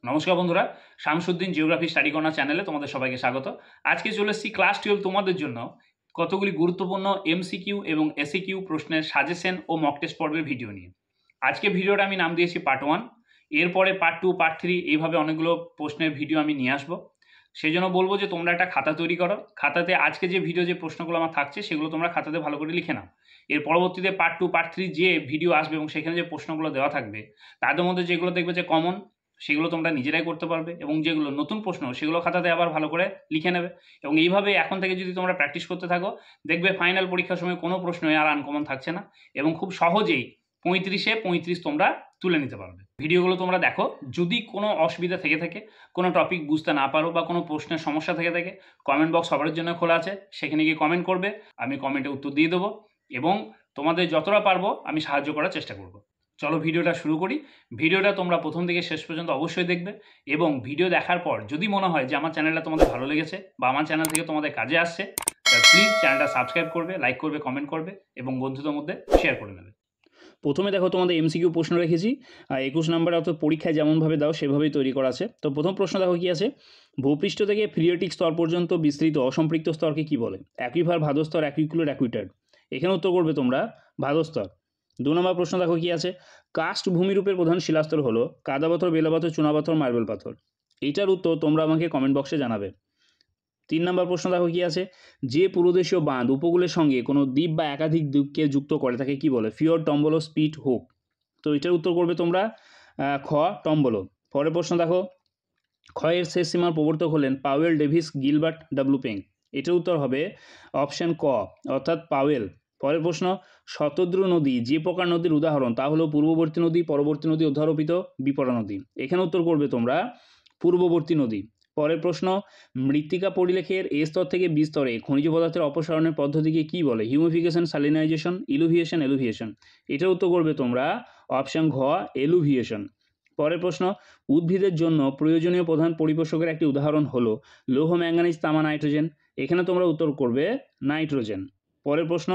নমস্কার বন্ধুরা, Shamsuddin geography study corner চ্যানেলে তোমাদের সবাইকে স্বাগত। আজকে চলে এসেছি ক্লাস 12 তোমাদের জন্য কতগুলি গুরুত্বপূর্ণ এমসিকিউ এবং এসিকিউ প্রশ্নের সাজেশন ও মক টেস্ট পর্বের ভিডিও নিয়ে। আজকে ভিডিওটা আমি নাম দিয়েছি পার্ট 1, এরপরে পার্ট 2, পার্ট 3 এইভাবে অনেকগুলো প্রশ্নের ভিডিও আমি নিয়ে আসবো। সেই জন্য বলবো যে তোমরা একটা খাতা তৈরি করো, খাতাতে আজকে যে ভিডিও যে প্রশ্নগুলো আমার থাকছে সেগুলো তোমরা খাতাতে ভালো করে লিখে নাও। এর পরবর্তীতে পার্ট 2, পার্ট 3 যে ভিডিও আসবে এবং সেখানে যে প্রশ্নগুলো দেওয়া থাকবে তাদের মধ্যে যেগুলো দেখবে যে কমন সেগুলো তোমরা নিজেরাই করতে পারবে, এবং যেগুলো নতুন প্রশ্ন সেগুলো খাতাতে আবার ভালো করে লিখে নেবে। এবং এইভাবে এখন থেকে যদি তোমরা প্র্যাকটিস করতে থাকো, দেখবে ফাইনাল পরীক্ষার সময় কোনো প্রশ্নই আর আনকমন থাকছে না, এবং খুব সহজেই 35-এ 35 তোমরা তুলে নিতে পারবে। ভিডিওগুলো তোমরা দেখো, যদি কোনো অসুবিধা থেকে থাকে, কোনো টপিক বুঝতে না পারো বা কোনো প্রশ্নের সমস্যা থেকে থাকে, কমেন্ট বক্স সবার জন্য খোলা আছে, সেখানে গিয়ে কমেন্ট করবে, আমি কমেন্টে উত্তর দিয়ে দেবো এবং তোমাদের যতটা পারবো আমি সাহায্য করার চেষ্টা করব। চলো ভিডিওটা শুরু করি। ভিডিওটা তোমরা প্রথম থেকে শেষ পর্যন্ত অবশ্যই দেখবে, এবং ভিডিও দেখার পর যদি মনে হয় যে আমার চ্যানেলটা তোমাদের ভালো লেগেছে বা আমার চ্যানেল থেকে তোমাদের কাজে আসছে, তাহলে প্লিজ চ্যানেলটা সাবস্ক্রাইব করবে, লাইক করবে, কমেন্ট করবে এবং বন্ধুদের মধ্যে শেয়ার করে নেবে। প্রথমে দেখো তোমাদের এমসিকিউ প্রশ্ন রেখেছি, 21 নম্বরে অর্থাৎ পরীক্ষায় যেমনভাবে দাও সেভাবেই তৈরি করা আছে। তো প্রথম প্রশ্ন দেখো কি আছে, ভূপৃষ্ঠ থেকে ফ্রিয়েটিক স্তর পর্যন্ত বিস্তৃত অসম্পৃক্ত স্তরকে কি বলে? অ্যাকুইফার, ভাদস্তর, অ্যাকুইকুলেট, অ্যাকুইটার্ড। এখানে উত্তর করবে তোমরা ভাদস্তর। 2 নম্বর প্রশ্ন দেখো কি আছে, কাস্ট ভূমিরূপের প্রধান শিলাস্তর হলো কাদাপাথর, বেলাপাথর, চুনাপাথর, মার্বেল পাথর। এইটার উত্তর তোমরা আমাকে কমেন্ট বক্সে জানাবে। 3 নম্বর প্রশ্ন দেখো কি আছে, যে পুরোদেশীয় বাঁধ উপকূলের সঙ্গে কোনো দ্বীপ বা একাধিক দ্বীপকে যুক্ত করে তাকে কি বলে? ফিওর, টম্বলো, স্পিট, হুক। তো এটার উত্তর করবে তোমরা খ, টম্বলো। পরের প্রশ্ন দেখো, ক্ষয়ের শেষ সীমার প্রবর্তক হলেন Powell, Davis, Gilbert, W Peng. এটার উত্তর হবে অপশন ক, অর্থাৎ পাওয়েল। পরের প্রশ্ন, শতদ্রু নদী যে প্রকার নদীর উদাহরণ তা হলো পূর্ববর্তী নদী, পরবর্তী নদী, অধ্যারোপিত, বিপরা নদী। এখানে উত্তর করবে তোমরা পূর্ববর্তী নদী। পরের প্রশ্ন, মৃত্তিকা পরিলেখের এ স্তর থেকে বি স্তরে খনিজ পদার্থের অপসারণের পদ্ধতিকে কি বলে? Humification, salinization, illuviation, eluviation. এটার উত্তর করবে তোমরা অপশন ঘ, এলুভিয়েশন। পরের প্রশ্ন, উদ্ভিদের জন্য প্রয়োজনীয় প্রধান পরিপোষকের একটি উদাহরণ হলো লৌহ, ম্যাঙ্গানিজ, তামা, নাইট্রোজেন। এখানে তোমরা উত্তর করবে নাইট্রোজেন। পরের প্রশ্ন,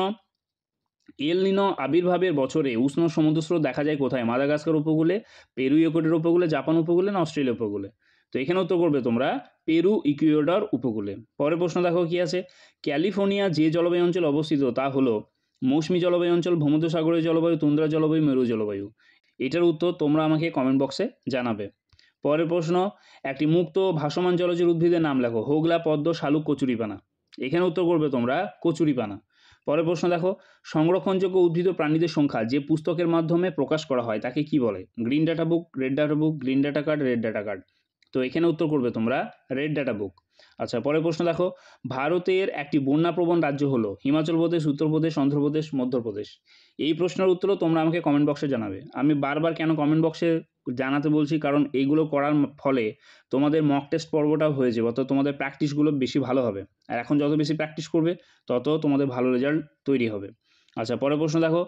এল নিনো আবির্ভাবের বছরে উষ্ণ সমুদ্রস্রোত দেখা যায় কোথায়? মাদাগাস্কার উপকূলে, পেরু ইকুয়েডর উপকূলে, জাপান উপকূলে না অস্ট্রেলিয়া উপকূলে? তো এখানে উত্তর করবে তোমরা পেরু ইকুয়েডর উপকূলে। পরের প্রশ্ন দেখো কি আছে, ক্যালিফোর্নিয়া যে জলবায়ু অঞ্চলে অবস্থিত তা হলো মৌসুমী জলবায়ু অঞ্চল, ভূমধ্যসাগরীয় জলবায়ু, তুন্দ্রা জলবায়ু, মেরু জলবায়ু। এটার উত্তর তোমরা আমাকে কমেন্ট বক্সে জানাবে। পরের প্রশ্ন, একটি মুক্ত ভাসমান জলজের উদ্ভিদের নাম লেখো। হোগলা, পদ্ম, শালুক, কচুরিপানা। এখানে উত্তর করবে তোমরা কচুরিপানা। পরের প্রশ্ন দেখো, সংরক্ষণযোগ্য উদ্ভিদ ও প্রাণীদের সংখ্যা যে পুস্তকের মাধ্যমে প্রকাশ করা হয় তাকে কি বলে? Green data book, red data book, green data card, red data card. তো এখানে উত্তর করবে তোমরা রেড ডাটা বুক। আচ্ছা, পরের প্রশ্ন দেখো, ভারতের একটি বন্যাপ্রবণ রাজ্য হলো হিমাচল প্রদেশ, উত্তরপ্রদেশ, অন্ধ্রপ্রদেশ, মধ্যপ্রদেশ। এই প্রশ্নের উত্তরও তোমরা আমাকে কমেন্ট বক্সে জানাবে। আমি বারবার কেন কমেন্ট বক্সে জানাতে বলছি, কারণ এইগুলো করার ফলে তোমাদের মক টেস্ট পর্বটাও হয়ে যাবে, অর্থাৎ তোমাদের প্র্যাকটিসগুলো বেশি ভালো হবে। আর এখন যত বেশি প্র্যাকটিস করবে তত তোমাদের ভালো রেজাল্ট তৈরি হবে। আচ্ছা, পরের প্রশ্ন দেখো,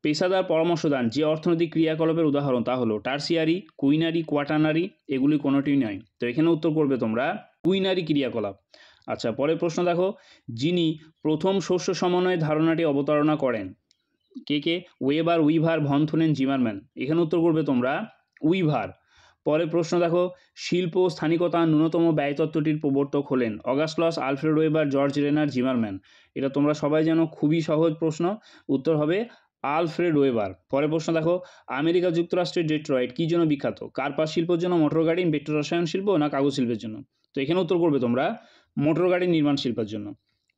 পেশাদার পরামর্শদান যে অর্থনৈতিক ক্রিয়াকলাপের উদাহরণ তা হলো টার্সিয়ারি, কুইনারি, কোয়াটার্নারি। এগুলি কোনোটিই নয়। তো এখানে উত্তর করবে তোমরা কুইনারি ক্রিয়াকলাপ। আচ্ছা, পরের প্রশ্ন দেখো, যিনি প্রথম শস্য সমন্বয়ের ধারণাটি অবতারণা করেন? কে কে? Weber, Weaver, von Thunen, Zimmermann. এখানে উত্তর করবে তোমরা উইভার। পরের প্রশ্ন দেখো, শিল্প স্থানিকতা ন্যূনতম ব্যয় তত্ত্বটির প্রবর্তক হলেন Augustus, Alfred Weber, George Renner, Zimmermann. এটা তোমরা সবাই জানো, খুবই সহজ প্রশ্ন। উত্তর হবে আলফ্রেড ওয়েবার। পরের প্রশ্ন দেখো, আমেরিকা যুক্তরাষ্ট্রের ডেট্রয়েট কী জন্য বিখ্যাত? কার্পাস শিল্পের জন্য, মোটর গাড়ি, পেট্রো রসায়ন শিল্প না কাগজ শিল্পের জন্য? তো এখানে উত্তর করবে তোমরা মোটর গাড়ি নির্মাণ শিল্পের জন্য।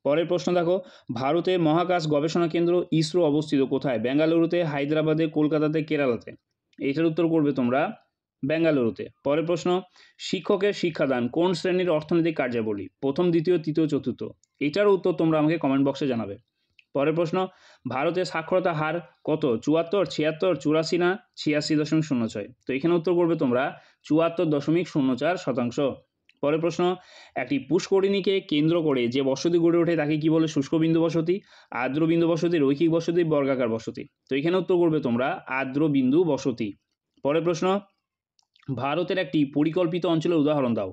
পরের প্রশ্ন দেখো, ভারতের মহাকাশ গবেষণা কেন্দ্র ইসরো অবস্থিত কোথায়? বেঙ্গালুরুতে, হায়দ্রাবাদে, কলকাতাতে, কেরালাতে। এটার উত্তর করবে তোমরা বেঙ্গালুরুতে। পরের প্রশ্ন, শিক্ষকের শিক্ষাদান কোন শ্রেণীর অর্থনৈতিক কার্যাবলী? প্রথম, দ্বিতীয়, তৃতীয়, চতুর্থ। এটার উত্তর তোমরা আমাকে কমেন্ট বক্সে জানাবে। পরের প্রশ্ন, ভারতের সাক্ষরতা হার কত? 74, 76, 84 না 86.06? তো এখানে উত্তর করবে তোমরা 74.04%। পরের প্রশ্ন, একটি পুষ্করিণীকে কেন্দ্র করে যে বসতি গড়ে ওঠে তাকে কি বলে? শুষ্কবিন্দু বসতি, আর্দ্রবিন্দু বসতি, রৈখিক বসতি, বর্গাকার বসতি। তো এখানে উত্তর করবে তোমরা আর্দ্রবিন্দু বসতি। পরের প্রশ্ন, ভারতের একটি পরিকল্পিত অঞ্চলের উদাহরণ দাও।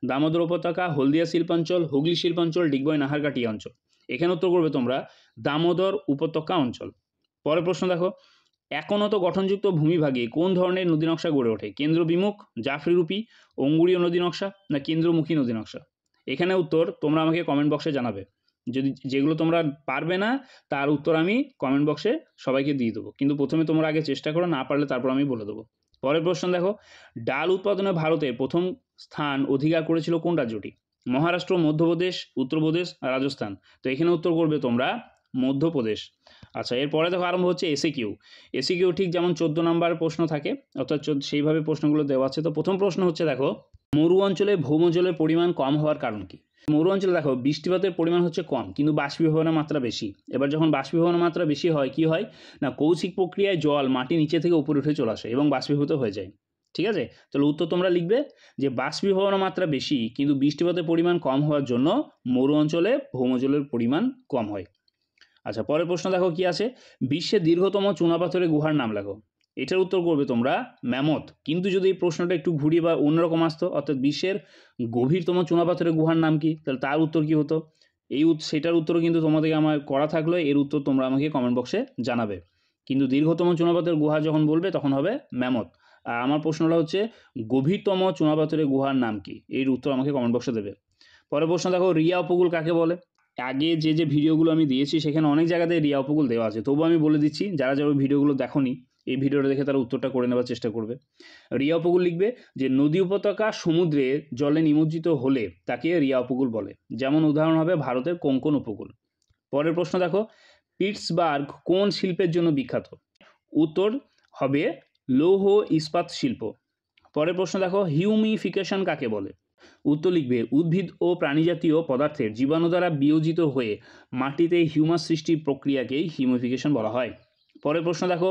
দামোদর উপত্যকা, হলদিয়া শিল্পাঞ্চল, হুগলি শিল্পাঞ্চল, ডিগবই নাহারকাটি অঞ্চল। এখানে উত্তর করবে তোমরা দামোদর উপত্যকা অঞ্চল। পরের প্রশ্ন দেখো, একোন্নত গঠনযুক্ত ভূমিভাগে কোন ধরনের নদী নকশা গড়ে ওঠে? কেন্দ্রবিমুখ, জাফরিরূপী, অঙ্গুরীয় নদী নকশা না কেন্দ্রমুখী নদী নকশা? এখানে উত্তর তোমরা আমাকে কমেন্ট বক্সে জানাবে। যদি যেগুলো তোমরা পারবে না তার উত্তর আমি কমেন্ট বক্সে সবাইকে দিয়ে দেবো, কিন্তু প্রথমে তোমরা আগে চেষ্টা করো, না পারলে তারপর আমি বলে দেবো। পরের প্রশ্ন দেখো, ডাল উৎপাদনে ভারতে প্রথম স্থান অধিকার করেছিল কোন রাজ্যটি? মহারাষ্ট্র, মধ্যপ্রদেশ, উত্তরপ্রদেশ, রাজস্থান। তো এখানে উত্তর করবে তোমরা মধ্যপ্রদেশ। আচ্ছা, এরপরে দেখো আরম্ভ হচ্ছে এসিকিউ। এসিকিউ ঠিক যেমন 14 নম্বর প্রশ্ন থাকে, অর্থাৎ সেইভাবে প্রশ্নগুলো দেওয়া আছে। তো প্রথম প্রশ্ন হচ্ছে দেখো, মরু অঞ্চলে ভৌমজলের পরিমাণ কম হওয়ার কারণ কি? মরু অঞ্চলে দেখো বৃষ্টিপাতের পরিমাণ হচ্ছে কম, কিন্তু বাষ্পীভবনের মাত্রা বেশি। এবার যখন বাষ্পীভবনের মাত্রা বেশি হয় কি হয় না, কৌশিক প্রক্রিয়ায় জল মাটি নিচে থেকে উপরে উঠে চলে আসে এবং বাষ্পীভূত হয়ে যায়। ঠিক আছে, তাহলে উত্তর তোমরা লিখবে যে বাষ্পীভবনের মাত্রা বেশি কিন্তু বৃষ্টিপাতের পরিমাণ কম হওয়ার জন্য মরু অঞ্চলে ভৌমজলের পরিমাণ কম হয়। আচ্ছা, পরের প্রশ্ন দেখো কি আছে, বিশ্বের দীর্ঘতম চুনাপাথরের গুহার নাম লেখো। এটার উত্তর করবে তোমরা ম্যামথ। কিন্তু যদি এই প্রশ্নটা একটু ঘুরিয়ে বা অন্যরকম আসতো, অর্থাৎ বিশ্বের গভীরতম চুনাপাথরের গুহার নাম কি, তাহলে তার উত্তর কি হতো? সেটার উত্তরও কিন্তু তোমাদেরকে আমার করা থাকলো, এর উত্তর তোমরা আমাকে কমেন্ট বক্সে জানাবে। কিন্তু দীর্ঘতম চুনাপাথরের গুহা যখন বলবে তখন হবে ম্যামথ। আর আমার প্রশ্নটা হচ্ছে গভীরতম চুনাপাথরের গুহার নাম কি, এর উত্তর আমাকে কমেন্ট বক্সে দেবে। পরের প্রশ্ন দেখো, রিয়া উপকূল কাকে বলে? আগে যে ভিডিওগুলো আমি দিয়েছি সেখানে অনেক জায়গাতে রিয়া উপকূল দেওয়া আছে, তবুও আমি বলে দিচ্ছি, যারা যারা ভিডিওগুলো দেখোনি এই ভিডিওটা দেখে তারা উত্তরটা করে নেওয়ার চেষ্টা করবে। রিয়া উপকূল লিখবে যে নদী উপত্যকা সমুদ্রে জলে নিমজ্জিত হলে তাকে রিয়া উপকূল বলে। যেমন উদাহরণ হবে ভারতের কোঙ্কণ উপকূল। পরের প্রশ্ন দেখো, পিটসবার্গ কোন শিল্পের জন্য বিখ্যাত? উত্তর হবে লৌহ ইস্পাত শিল্প। পরের প্রশ্ন দেখো, হিউমিফিকেশন কাকে বলে? উত্তর লিখবে উদ্ভিদ ও প্রাণীজাতীয় পদার্থের জীবাণু দ্বারা বিয়োজিত হয়ে মাটিতে হিউমাস সৃষ্টির প্রক্রিয়াকেই হিউমিফিকেশন বলা হয়। পরের প্রশ্ন দেখো,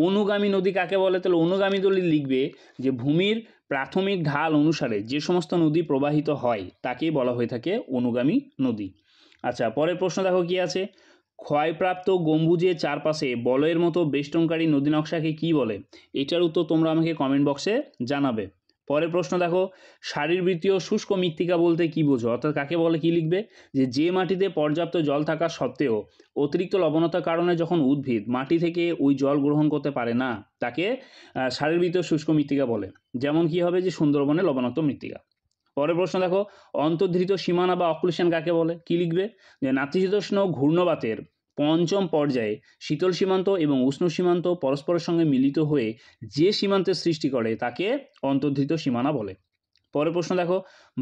অনুগামী নদী কাকে বলে? তাহলে অনুগামী নদী লিখবে যে ভূমির প্রাথমিক ঢাল অনুসারে যে সমস্ত নদী প্রবাহিত হয় তাকেই বলা হয়ে থাকে অনুগামী নদী। আচ্ছা, পরের প্রশ্ন দেখো কি আছে, ক্ষয়প্রাপ্ত গম্বুজের চারপাশে বলয়ের মতো বেষ্টনকারী নদী নকশাকে কি বলে? এটার উত্তর তোমরা আমাকে কমেন্ট বক্সে জানাবে। পরের প্রশ্ন দেখো, শারীরবৃত্তীয় শুষ্ক মৃত্তিকা বলতে কি বোঝো, অর্থাৎ কাকে বলে? কি লিখবে যে মাটিতে পর্যাপ্ত জল থাকা সত্ত্বেও অতিরিক্ত লবণতার কারণে যখন উদ্ভিদ মাটি থেকে ওই জল গ্রহণ করতে পারে না তাকে শারীরবৃত্তীয় শুষ্ক মৃত্তিকা বলে। যেমন কি হবে যে সুন্দরবনে লবণাক্ত মৃত্তিকা। পরের প্রশ্ন দেখো, অন্তর্ধৃত সীমানা বা অক্লুশন কাকে বলে? কি লিখবে যে নাতিশীতোষ্ণ ঘূর্ণবাতের পঞ্চম পর্যায়ে শীতল সীমান্ত এবং উষ্ণ সীমান্ত পরস্পরের সঙ্গে মিলিত হয়ে যে সীমান্তের সৃষ্টি করে তাকে অন্তর্ধৃত সীমানা বলে। পরের প্রশ্ন দেখো,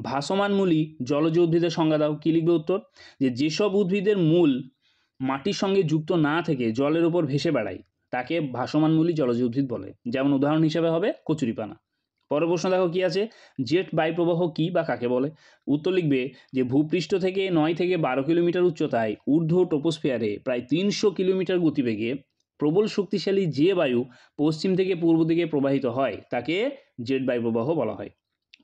ভাসমানমূলী জলজ উদ্ভিদের সংজ্ঞা দাও। কি লিখবে উত্তর যে যেসব উদ্ভিদের মূল মাটির সঙ্গে যুক্ত না থেকে জলের উপর ভেসে বেড়ায় তাকে ভাসমানমূলী জলজ উদ্ভিদ বলে। যেমন উদাহরণ হিসেবে হবে কচুরিপানা। পরের প্রশ্ন দেখো কি আছে, জেট বায়ুপ্রবাহ কি বা কাকে বলে? উত্তর লিখবে যে ভূপৃষ্ঠ থেকে 9 থেকে 12 কিলোমিটার উচ্চতায় ঊর্ধ্ব ট্রপোস্ফিয়ারে প্রায় 300 কিলোমিটার গতিবেগে প্রবল শক্তিশালী যে বায়ু পশ্চিম থেকে পূর্ব দিকে প্রবাহিত হয় তাকে জেট বায়ুপ্রবাহ বলা হয়।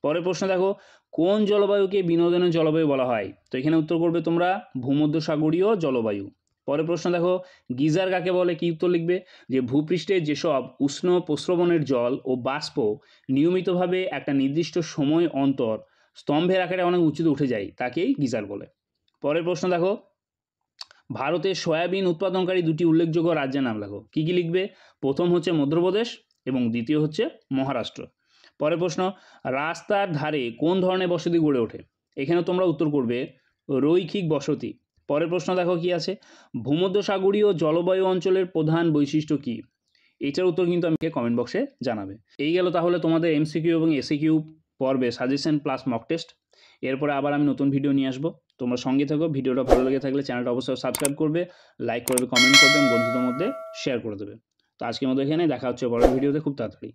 পরের প্রশ্ন দেখো, কোন জলবায়ুকে বিনোদনের জলবায়ু বলা হয়? তো এখানে উত্তর করবে তোমরা ভূমধ্যসাগরীয় জলবায়ু। পরের প্রশ্ন দেখো, গিজার কাকে বলে? কি উত্তর লিখবে যে ভূপৃষ্ঠে যেসব উষ্ণ প্রস্রবণের জল ও বাষ্প নিয়মিতভাবে একটা নির্দিষ্ট সময় অন্তর স্তম্ভের আকারে অনেক উঁচুতে উঠে যায় তাকেই গিজার বলে। পরের প্রশ্ন দেখো, ভারতের সয়াবিন উৎপাদনকারী দুটি উল্লেখযোগ্য রাজ্যের নাম লেখো। কি কি লিখবে? প্রথম হচ্ছে মধ্যপ্রদেশ এবং দ্বিতীয় হচ্ছে মহারাষ্ট্র। পরের প্রশ্ন, রাস্তার ধারে কোন ধরনের বসতি গড়ে ওঠে? এখানে তোমরা উত্তর করবে রৈখিক বসতি। পরের প্রশ্ন দেখো কি আছে, ভূমধ্যসাগরীয় জলবায়ু অঞ্চলের প্রধান বৈশিষ্ট্য কি? এটার উত্তর কিন্তু আমাকে কমেন্ট বক্সে জানাবে। এই গেল তাহলে তোমাদের এমসিকিউ এবং এসিকিউ পর্বে সাজেশন প্লাস মক টেস্ট। এরপরে আবার আমি নতুন ভিডিও নিয়ে আসবো, তোমরা সঙ্গে থাকো। ভিডিওটা ভালো লেগে থাকলে চ্যানেলটা অবশ্যই সাবস্ক্রাইব করবে, লাইক করবে, কমেন্ট করবে এবং বন্ধুদের মধ্যে শেয়ার করে দেবে। তো আজকের মতো এখানে দেখা হচ্ছে পরের ভিডিওতে খুব তাড়াতাড়ি।